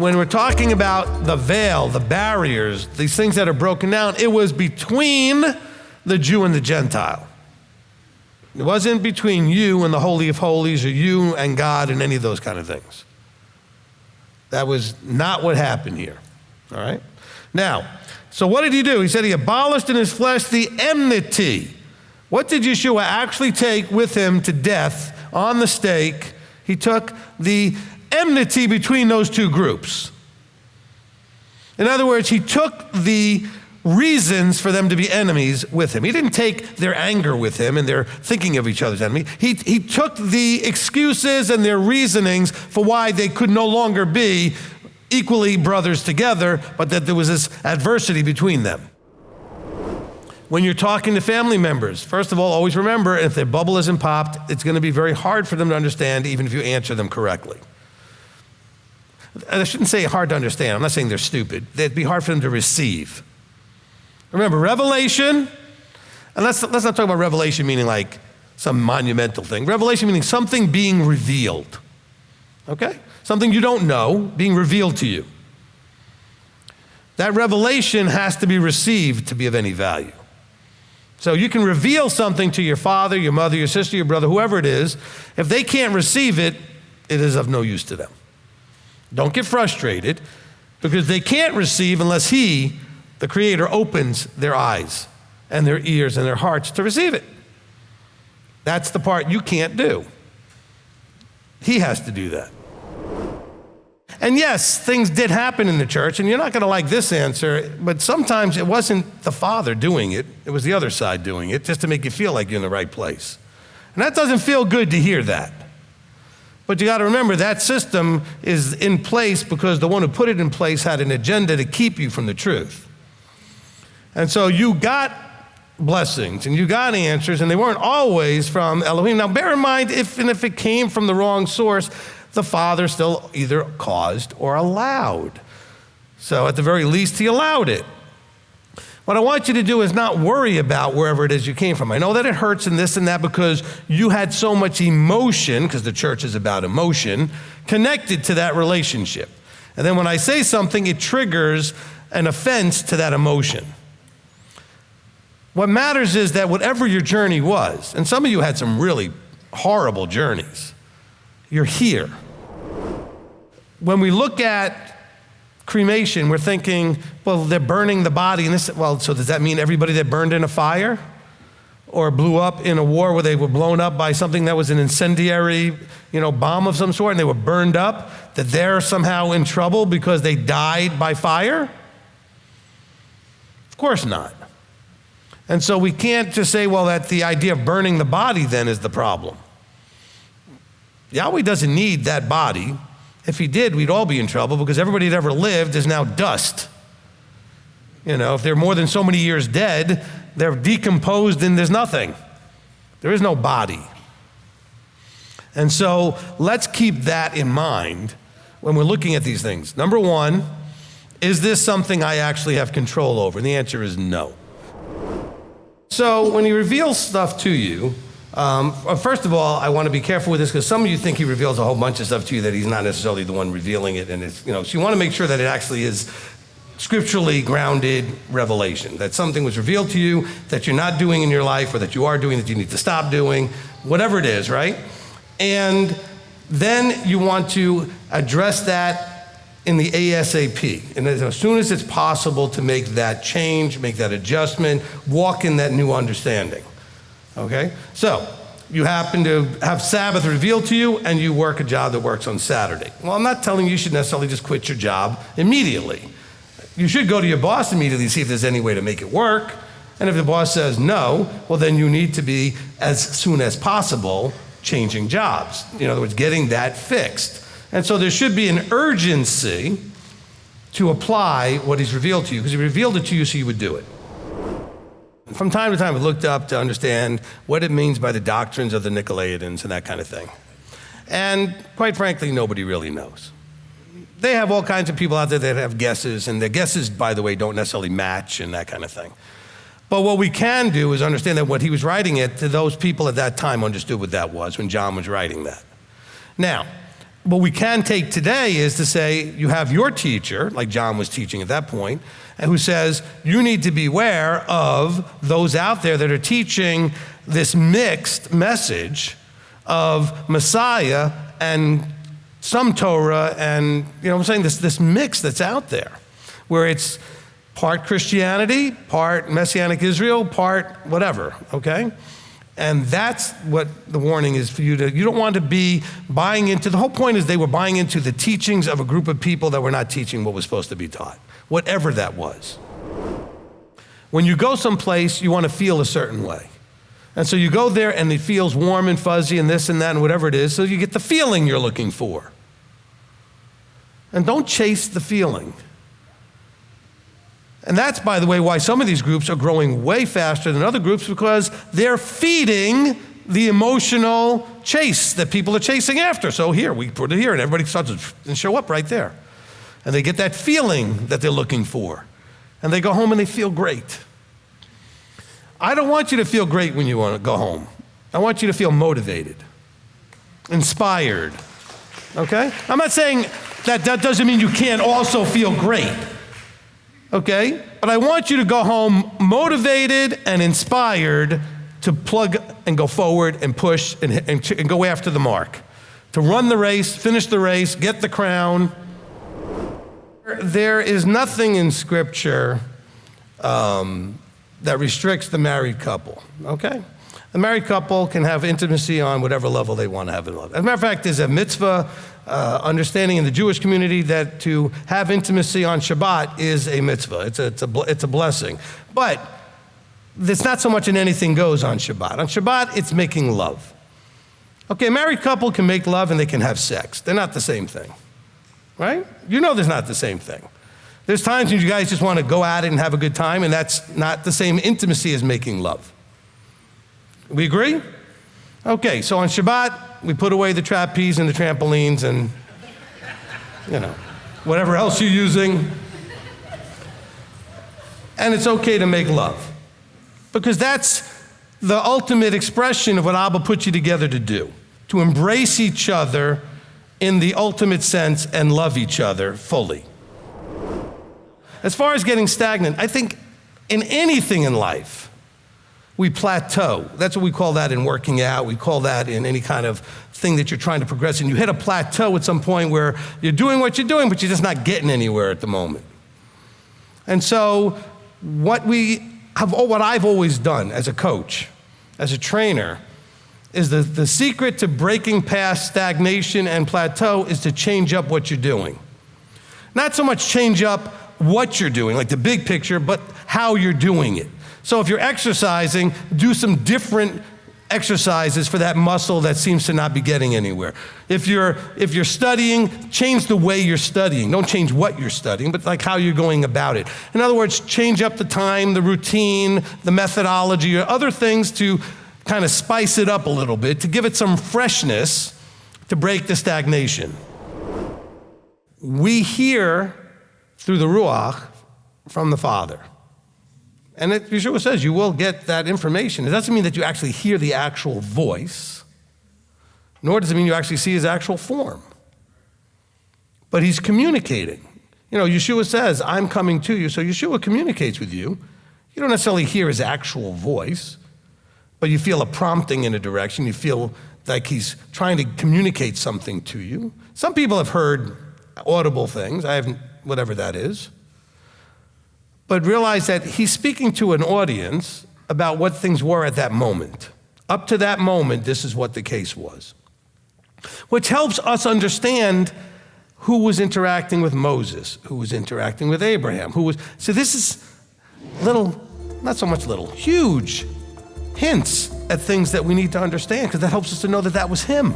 when we're talking about the veil, the barriers, these things that are broken down, it was between the Jew and the Gentile. It wasn't between you and the Holy of Holies or you and God and any of those kind of things. That was not what happened here, all right? Now, so what did he do? He said he abolished in his flesh the enmity. What did Yeshua actually take with him to death on the stake? He took the enmity between those two groups. In other words, he took the reasons for them to be enemies with him. He didn't take their anger with him and their thinking of each other's enemy. He took the excuses and their reasonings for why they could no longer be equally brothers together, but that there was this adversity between them. When you're talking to family members, first of all, always remember, if their bubble isn't popped, it's going to be very hard for them to understand, even if you answer them correctly. I shouldn't say hard to understand. I'm not saying they're stupid. It'd be hard for them to receive. Remember, revelation, and let's not talk about revelation meaning like some monumental thing. Revelation meaning something being revealed, okay? Something you don't know being revealed to you. That revelation has to be received to be of any value. So you can reveal something to your father, your mother, your sister, your brother, whoever it is. If they can't receive it, it is of no use to them. Don't get frustrated because they can't receive unless He, the Creator, opens their eyes and their ears and their hearts to receive it. That's the part you can't do. He has to do that. And yes, things did happen in the church, and you're not going to like this answer, but sometimes it wasn't the Father doing it, it was the other side doing it, just to make you feel like you're in the right place. And that doesn't feel good to hear that. But you got to remember that system is in place because the one who put it in place had an agenda to keep you from the truth. And so you got blessings and you got answers, and they weren't always from Elohim. Now bear in mind, if it came from the wrong source, the Father still either caused or allowed. So at the very least, He allowed it. What I want you to do is not worry about wherever it is you came from. I know that it hurts and this and that because you had so much emotion, because the church is about emotion, connected to that relationship. And then when I say something, it triggers an offense to that emotion. What matters is that whatever your journey was, and some of you had some really horrible journeys, you're here. When we look at cremation, we're thinking, well, they're burning the body. And this, well, so does that mean everybody that burned in a fire or blew up in a war where they were blown up by something that was an incendiary, bomb of some sort, and they were burned up, that they're somehow in trouble because they died by fire? Of course not. And so we can't just say, well, that the idea of burning the body then is the problem. Yahweh doesn't need that body. If He did, we'd all be in trouble because everybody that ever lived is now dust. If they're more than so many years dead, they're decomposed and there's nothing. There is no body. And so let's keep that in mind when we're looking at these things. Number one, is this something I actually have control over? And the answer is no. So when He reveals stuff to you, first of all, I want to be careful with this because some of you think He reveals a whole bunch of stuff to you that He's not necessarily the one revealing it. And it's, so you want to make sure that it actually is scripturally grounded revelation, that something was revealed to you that you're not doing in your life or that you are doing that you need to stop doing, whatever it is, right? And then you want to address that in the ASAP. And as soon as it's possible to make that change, make that adjustment, walk in that new understanding. Okay? So, you happen to have Sabbath revealed to you and you work a job that works on Saturday. Well, I'm not telling you should necessarily just quit your job immediately. You should go to your boss immediately, see if there's any way to make it work. And if the boss says no, well, then you need to be, as soon as possible, changing jobs. In other words, getting that fixed. And so there should be an urgency to apply what He's revealed to you, because He revealed it to you so you would do it. From time to time, I've looked up to understand what it means by the doctrines of the Nicolaitans and that kind of thing. And quite frankly, nobody really knows. They have all kinds of people out there that have guesses, and their guesses, by the way, don't necessarily match and that kind of thing. But what we can do is understand that what he was writing it to those people at that time understood what that was when John was writing that. Now, what we can take today is to say, you have your teacher, like John was teaching at that point, and who says, you need to beware of those out there that are teaching this mixed message of Messiah and some Torah, and I'm saying this mix that's out there, where it's part Christianity, part Messianic Israel, part whatever, okay? And that's what the warning is for you don't want to be buying into, the whole point is they were buying into the teachings of a group of people that were not teaching what was supposed to be taught, whatever that was. When you go someplace, you want to feel a certain way. And so you go there and it feels warm and fuzzy and this and that and whatever it is, so you get the feeling you're looking for. And don't chase the feeling. And that's, by the way, why some of these groups are growing way faster than other groups, because they're feeding the emotional chase that people are chasing after. So here, we put it here, and everybody starts to show up right there. And they get that feeling that they're looking for. And they go home and they feel great. I don't want you to feel great when you want to go home. I want you to feel motivated, inspired, okay? I'm not saying that doesn't mean you can't also feel great. Okay? But I want you to go home motivated and inspired to plug and go forward and push and go after the mark. To run the race, finish the race, get the crown. There is nothing in Scripture that restricts the married couple, okay? The married couple can have intimacy on whatever level they want to have it on. As a matter of fact, there's a mitzvah understanding in the Jewish community that to have intimacy on Shabbat is a mitzvah. It's a blessing. But it's not so much in anything goes on Shabbat. On Shabbat, it's making love. Okay, a married couple can make love and they can have sex. They're not the same thing, right? You know there's not the same thing. There's times when you guys just want to go at it and have a good time, and that's not the same intimacy as making love. We agree? Okay, so on Shabbat, we put away the trapeze and the trampolines and, whatever else you're using. And it's okay to make love. Because that's the ultimate expression of what Abba put you together to do. To embrace each other in the ultimate sense and love each other fully. As far as getting stagnant, I think in anything in life, we plateau. That's what we call that in working out. We call that in any kind of thing that you're trying to progress in. You hit a plateau at some point where you're doing what you're doing, but you're just not getting anywhere at the moment. And so what I've always done as a coach, as a trainer, is the secret to breaking past stagnation and plateau is to change up what you're doing. Not so much change up what you're doing, like the big picture, but how you're doing it. So if you're exercising, do some different exercises for that muscle that seems to not be getting anywhere. If you're studying, change the way you're studying. Don't change what you're studying, but like how you're going about it. In other words, change up the time, the routine, the methodology, or other things to kind of spice it up a little bit, to give it some freshness, to break the stagnation. We hear through the Ruach from the Father. And Yeshua says you will get that information. It doesn't mean that you actually hear the actual voice, nor does it mean you actually see his actual form. But he's communicating. Yeshua says, I'm coming to you. So Yeshua communicates with you. You don't necessarily hear his actual voice, but you feel a prompting in a direction. You feel like he's trying to communicate something to you. Some people have heard audible things. I haven't, whatever that is. But realize that he's speaking to an audience about what things were at that moment. Up to that moment, this is what the case was. Which helps us understand who was interacting with Moses, who was interacting with Abraham, so this is little, not so much little, huge hints at things that we need to understand, because that helps us to know that that was him.